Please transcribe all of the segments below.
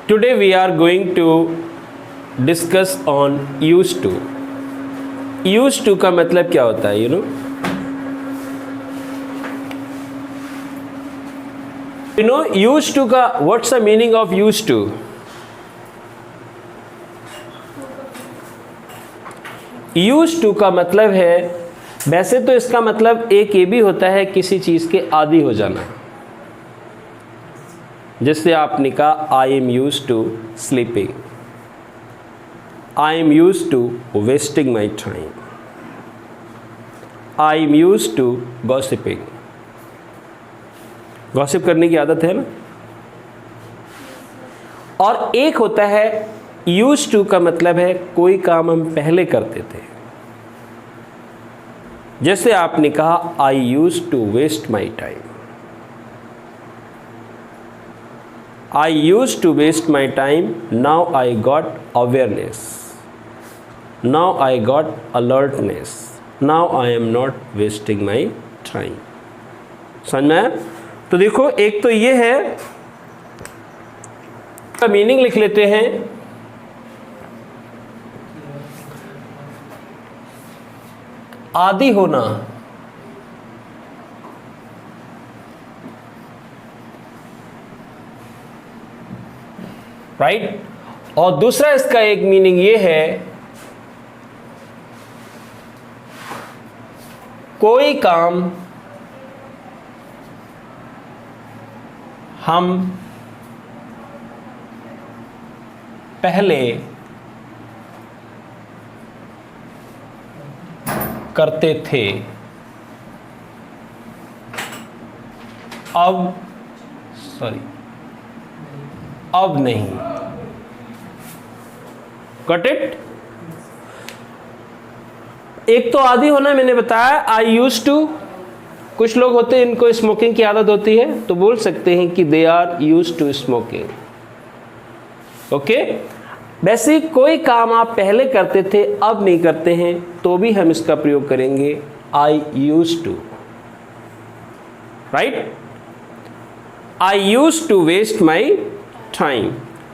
Today we are going to discuss on used to. Used to का मतलब क्या होता है, used to का what's the meaning of used to? used to का मतलब है, वैसे तो इसका मतलब एक ये भी होता है किसी चीज़ के आदी हो जाना। जैसे आपने कहा I am used to sleeping, I am used to wasting my time, I am used to gossiping. Gossip करने की आदत है ना। और एक होता है यूज्ड टू का मतलब है कोई काम हम पहले करते थे। जैसे आपने कहा I used to waste my time, I used to waste my time, now I got awareness, now I got alertness, now I am not wasting my time। समझ में आया? तो देखो, एक तो ये है, का मीनिंग लिख लेते हैं। आदी होना, राइट। और दूसरा इसका एक मीनिंग ये है, कोई काम हम पहले करते थे, अब नहीं। Got it? एक तो आदी होना मैंने बताया, आई यूज टू। कुछ लोग होते हैं इनको स्मोकिंग की आदत होती है, तो बोल सकते हैं कि they are use to smoking. Okay, वैसे कोई काम आप पहले करते थे अब नहीं करते हैं, तो भी हम इसका प्रयोग करेंगे I use to. Right, I use to waste my time,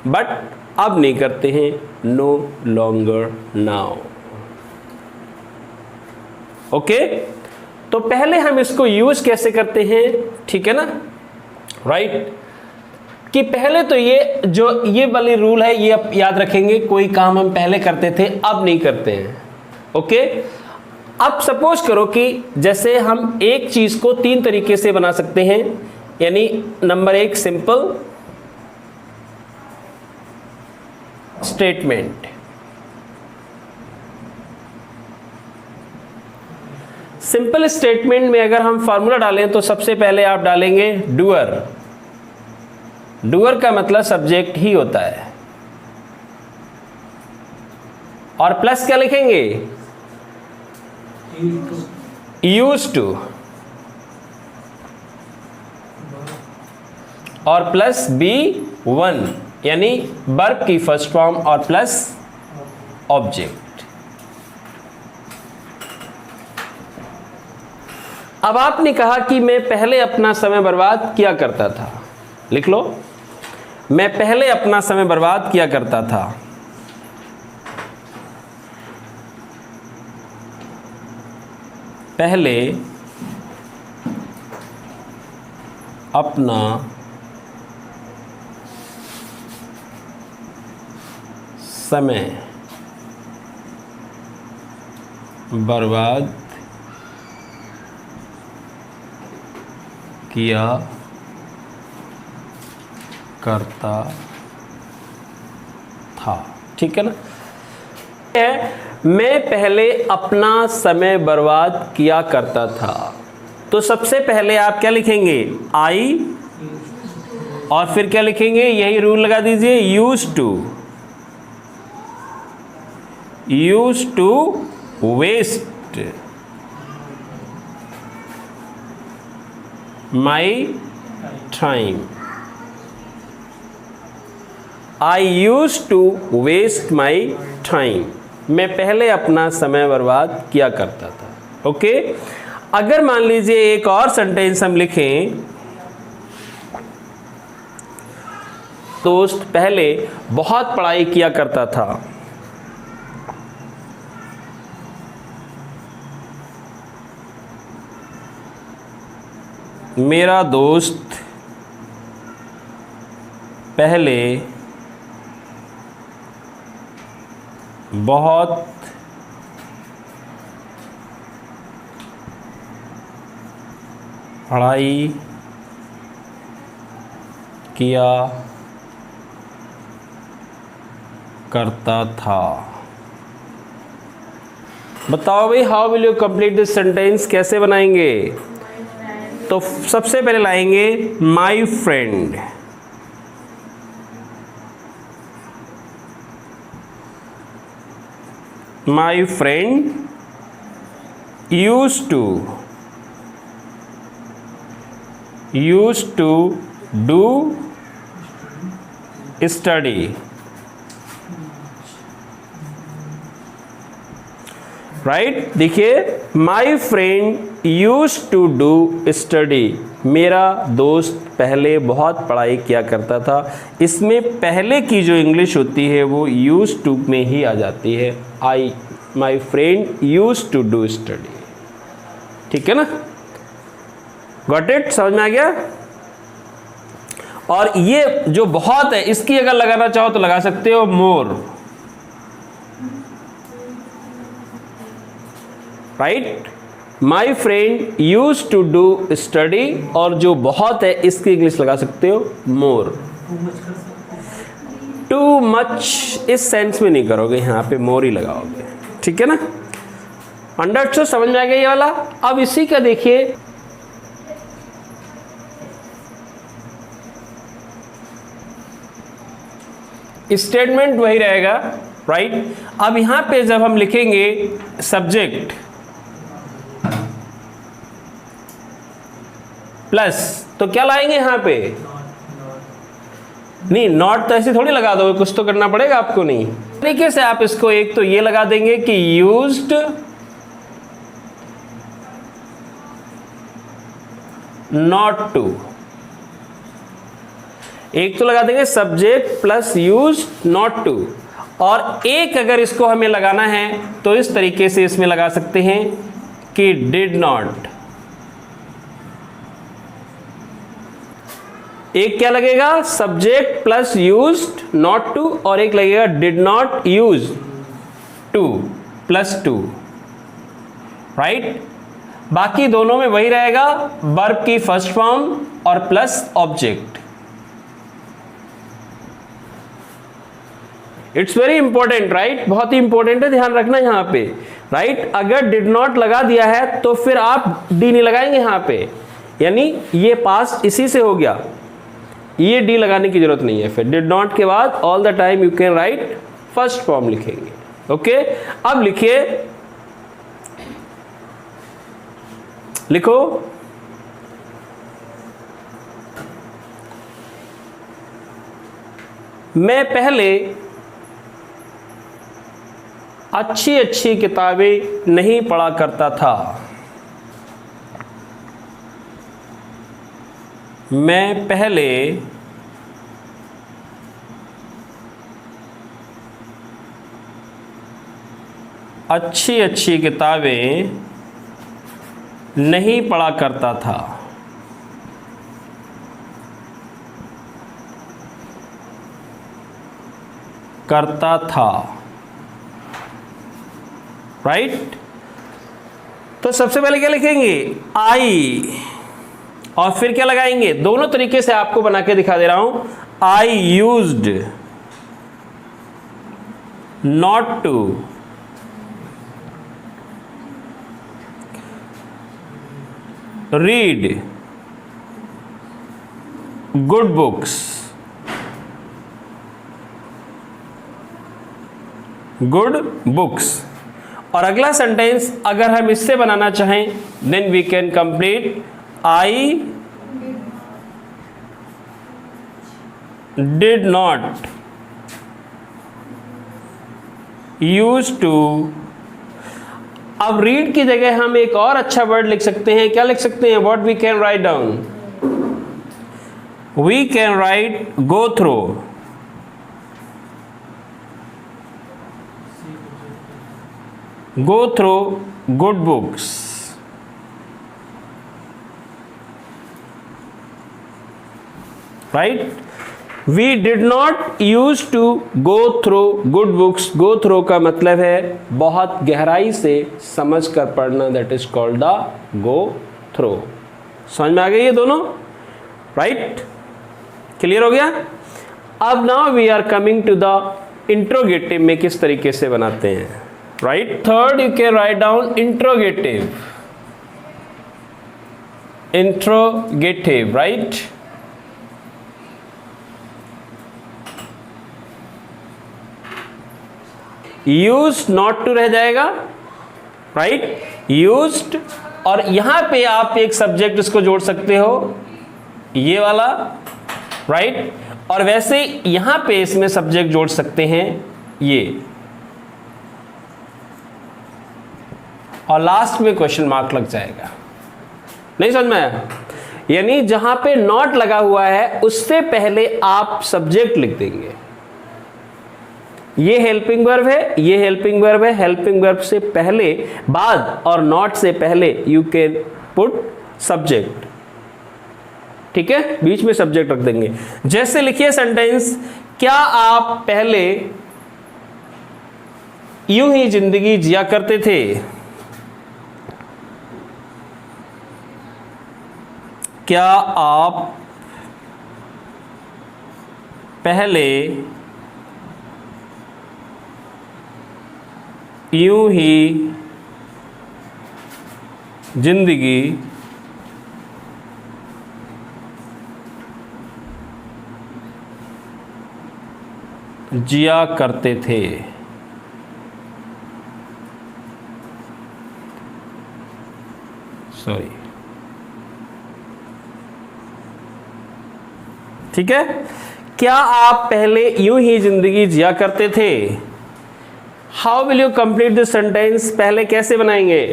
but अब नहीं करते हैं, नो लॉन्गर नाउ। ओके, तो पहले हम इसको यूज कैसे करते हैं, ठीक है ना, राइट। कि पहले तो ये वाली रूल है, ये आप याद रखेंगे, कोई काम हम पहले करते थे अब नहीं करते हैं। ओके, अब सपोज करो कि जैसे हम एक चीज को 3 तरीके से बना सकते हैं, यानी number 1 simple statement. Simple statement में अगर हम फॉर्मूला डालें तो सबसे पहले आप डालेंगे डूअर। डूअर का मतलब सब्जेक्ट ही होता है, और प्लस क्या लिखेंगे, यूज टू, और प्लस B1 यानी वर्ब की फर्स्ट फॉर्म, और प्लस ऑब्जेक्ट। अब आपने कहा कि मैं पहले अपना समय बर्बाद किया करता था, लिख लो, मैं पहले अपना समय बर्बाद किया करता था। पहले अपना समय बर्बाद किया करता था। ठीक है ना, मैं पहले अपना समय बर्बाद किया करता था। तो सबसे पहले आप क्या लिखेंगे, आई, और फिर क्या लिखेंगे, यही रूल लगा दीजिए, use to waste my time. I use to waste my time, मैं पहले अपना समय बर्बाद किया करता था। ओके, अगर मान लीजिए एक और सेंटेंस हम लिखें, दोस्त पहले बहुत पढ़ाई किया करता था। मेरा दोस्त पहले बहुत पढ़ाई किया करता था। बताओ भाई, how will you complete this sentence, कैसे बनाएंगे? तो सबसे पहले लाएंगे my friend. My friend used to do study, right. देखिए, my friend used to do study, मेरा दोस्त पहले बहुत पढ़ाई किया करता था। इसमें पहले की जो इंग्लिश होती है वो यूज्ड टू में ही आ जाती है। My friend used to do study, ठीक है ना? Got it? समझ में आ गया? और ये जो बहुत है, इसकी अगर लगाना चाहो तो लगा सकते हो more, right. My friend use to do study, और जो बहुत है इसकी इंग्लिश लगा सकते हो मोर। टू मच इस सेंस में नहीं करोगे, यहां पे मोर ही लगाओगे, ठीक है ना? अंडरस्टूड? समझ में आ गया ये वाला? अब इसी का देखिए, स्टेटमेंट वही रहेगा, राइट। अब यहां पे जब हम लिखेंगे सब्जेक्ट प्लस, तो क्या लाएंगे यहां पे? नहीं, नॉट तो ऐसे थोड़ी लगा दोगे, कुछ तो करना पड़ेगा आपको। नहीं, तरीके से आप इसको एक तो ये लगा देंगे कि यूज्ड नॉट टू, एक तो लगा देंगे subject plus use not to, और एक अगर इसको हमें लगाना है तो इस तरीके से इसमें लगा सकते हैं कि डिड नॉट। एक क्या लगेगा? Subject plus used not to, और एक लगेगा did not use to plus to, right. बाकी दोनों में वही रहेगा, वर्ब की फर्स्ट फॉर्म और plus object. It's very important, right. बहुत ही इंपॉर्टेंट है, ध्यान रखना यहां पे, राइट। अगर डिड नॉट लगा दिया है तो फिर आप डी नहीं लगाएंगे यहां पे, यानी ये पास इसी से हो गया, ये डी लगाने की जरूरत नहीं है। फिर डिड नॉट के बाद all the time you can right first form लिखेंगे, ओके। अब लिखिए, लिखो मैं पहले अच्छी अच्छी किताबें नहीं पढ़ा करता था। मैं पहले अच्छी अच्छी किताबें नहीं पढ़ा करता था। करता था, राइट। तो सबसे पहले क्या लिखेंगे? आई, और फिर क्या लगाएंगे? दोनों तरीके से आपको बना के दिखा दे रहा हूं। I used not to read good books, good books. और अगला सेंटेंस अगर हम इससे बनाना चाहें, then we can complete I did not use to. अब रीड की जगह हम एक और अच्छा वर्ड लिख सकते हैं। क्या लिख सकते हैं? What we can write down? We can write go through. go through good books. Right? We did not used to go through good books. Go through का मतलब है बहुत गहराई से समझ कर पढ़ना, that is called the go through. समझ में आ गई ये दोनों? Right? क्लियर हो गया? अब now we are coming to the interrogative में किस तरीके से बनाते हैं. Right? Third, you can write down interrogative. Interrogative, right? Used not to रह जाएगा, right? Used, और यहां पे आप एक सब्जेक्ट इसको जोड़ सकते हो, ये वाला, right? और वैसे यहां पे इसमें सब्जेक्ट जोड़ सकते हैं ये, और लास्ट में क्वेश्चन मार्क लग जाएगा. नहीं समझ में आया? यानी जहां पे नॉट लगा हुआ है उससे पहले आप सब्जेक्ट लिख देंगे. ये हेल्पिंग वर्ब है, ये हेल्पिंग वर्ब है. हेल्पिंग वर्ब से पहले, बाद और नॉट से पहले यू कैन पुट सब्जेक्ट. ठीक है, बीच में सब्जेक्ट रख देंगे. जैसे लिखिए सेंटेंस, क्या आप पहले यूं ही जिंदगी जिया करते थे? क्या आप पहले यूं ही जिंदगी जिया करते थे? सॉरी, ठीक है. क्या आप पहले यूं ही जिंदगी जिया करते थे? How will you complete this sentence? पहले कैसे बनाएंगे?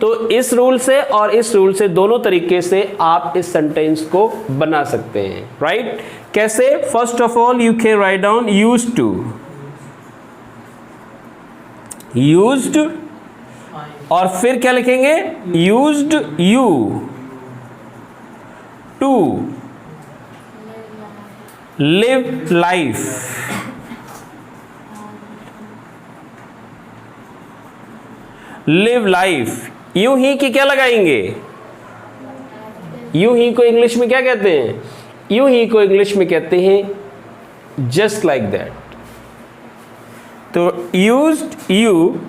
तो इस रूल से और इस रूल से, दोनों तरीके से आप इस सेंटेंस को बना सकते हैं. राइट? कैसे? First of all you can write down used to. Used, और फिर क्या लिखेंगे? Used you to live life. Live life, यूं ही की क्या लगाएंगे? यूं ही को इंग्लिश में क्या कहते हैं? यूं ही को इंग्लिश में कहते हैं जस्ट लाइक दैट. तो यूज्ड यू,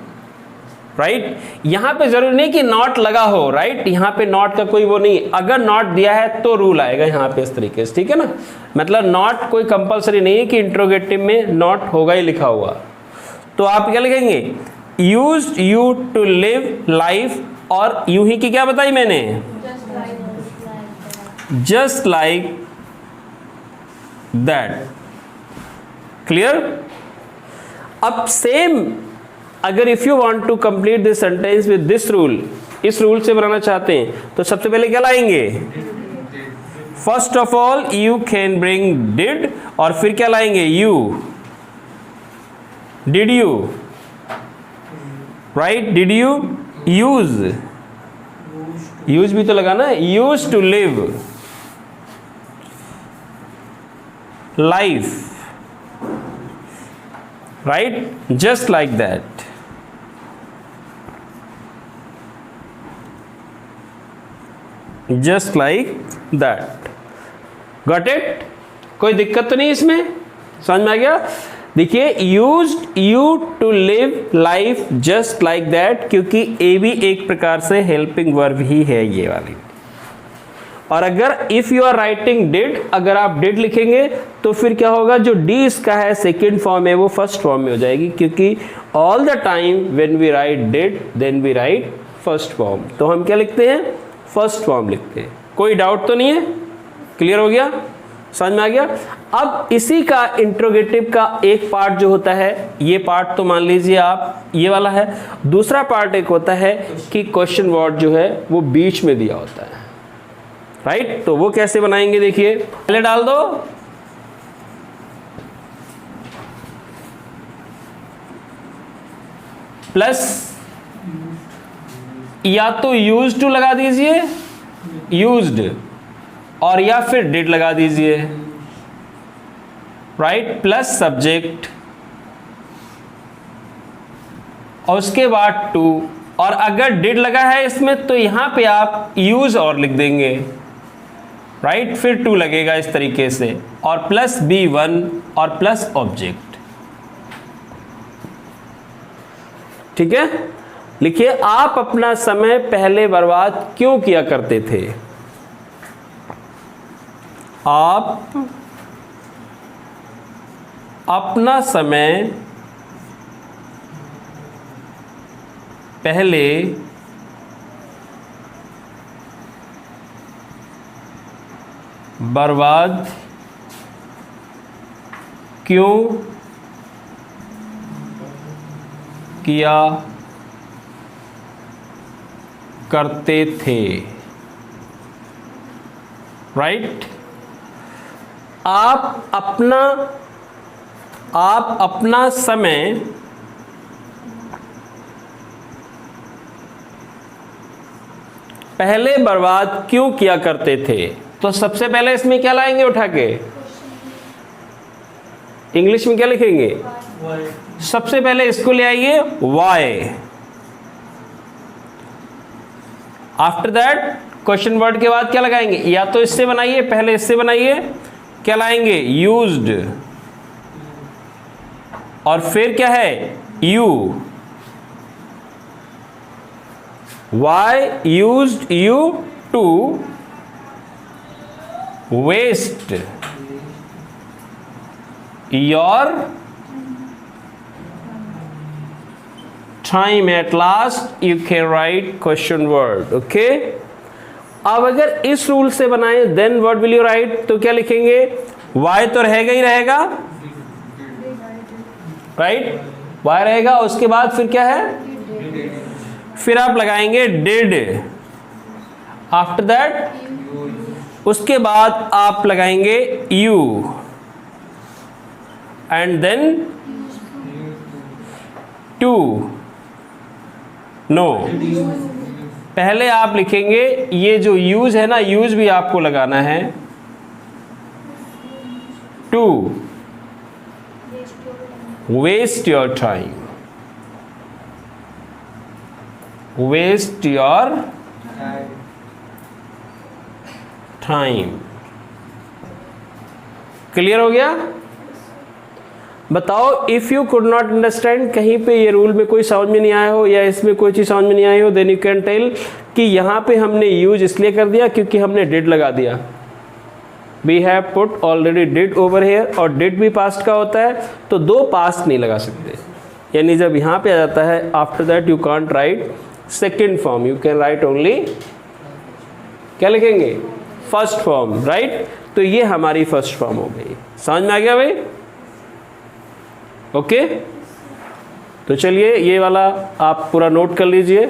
राइट? यहां पे जरूरी नहीं कि नॉट लगा हो, राइट? यहां पे नॉट का कोई वो नहीं. अगर नॉट दिया है तो रूल आएगा यहां पे इस तरीके से. ठीक है ना? मतलब नॉट कोई कंपलसरी नहीं है कि इंट्रोगेटिव में नॉट होगा ही लिखा हुआ. तो आप क्या लिखेंगे? Used you to live life, और यूं ही की क्या बताई मैंने? Just like that. क्लियर? अब सेम, अगर if you want to complete this sentence with this rule, इस रूल से बनाना चाहते हैं, तो सबसे पहले क्या लाएंगे? First of all you can bring did, और फिर क्या लाएंगे? You. Did you, right? Did you use, use भी तो लगाना है. Use to live life, right? Just like that. Just like that. Got it? कोई दिक्कत तो नहीं इसमें? समझ में आ गया? देखिए, used you to live life just like that, क्योंकि ए भी एक प्रकार से हेल्पिंग वर्ब ही है ये वाली. और अगर if you are writing did, अगर आप डिड लिखेंगे तो फिर क्या होगा? जो डी इसका है सेकेंड फॉर्म है, वो फर्स्ट फॉर्म में हो जाएगी, क्योंकि all the time when we write did then we write first form. तो हम क्या लिखते हैं? फर्स्ट फॉर्म लिखते हैं. कोई डाउट तो नहीं है? क्लियर हो गया? समझ में आ गया? अब इसी का इंट्रोगेटिव का एक पार्ट जो होता है, ये पार्ट तो मान लीजिए आप ये वाला है. दूसरा पार्ट एक होता है कि क्वेश्चन वर्ड जो है वो बीच में दिया होता है, राइट? तो वो कैसे बनाएंगे? देखिए, पहले डाल दो प्लस या तो यूज्ड टू लगा दीजिए, यूज्ड, और या फिर डिड लगा दीजिए, राइट, प्लस सब्जेक्ट और उसके बाद टू, और अगर डिड लगा है इसमें तो यहां पे आप यूज और लिख देंगे, राइट, फिर टू लगेगा इस तरीके से, और प्लस B1 और प्लस ऑब्जेक्ट। ठीक है, लिखिए आप अपना समय पहले बर्बाद क्यों किया करते थे? आप अपना समय पहले बर्बाद क्यों किया करते थे? राइट, आप अपना समय पहले बर्बाद क्यों किया करते थे? तो सबसे पहले इसमें क्या लाएंगे उठा के? इंग्लिश में क्या लिखेंगे? सबसे पहले इसको ले आइए why. After that question word के बाद क्या लगाएंगे? या तो इससे बनाइए, पहले इससे बनाइए, क्या लाएंगे? यूज्ड, और फिर क्या है? You. Why used you to waste your time. At last you can write question word. Okay, अब अगर इस रूल से बनाए then what will you write? तो क्या लिखेंगे? वाई तो रहेगा ही रहेगा, राइट, वाई रहेगा, उसके बाद फिर क्या है? फिर आप लगाएंगे डिड, आफ्टर दैट उसके बाद आप लगाएंगे you, and then to. No, पहले आप लिखेंगे ये जो यूज है ना, यूज भी आपको लगाना है, to waste your time, waste your time. Clear हो गया? बताओ, if you could not understand, कहीं पे ये रूल में कोई समझ में नहीं आया हो या इसमें कोई चीज समझ में नहीं आई हो, देन यू कैन टेल कि यहां पे हमने यूज इसलिए कर दिया क्योंकि हमने डिड लगा दिया। We have put already did over here, और डिड भी पास्ट का होता है, तो दो पास्ट नहीं लगा सकते, यानी जब यहां पे आ जाता है after that you can't right second form, you can right only, क्या लिखेंगे? First form, right. तो ये हमारी फर्स्ट फॉर्म हो गई। समझ में आ गया भाई? ओके, तो चलिए ये वाला आप पूरा नोट कर लीजिए।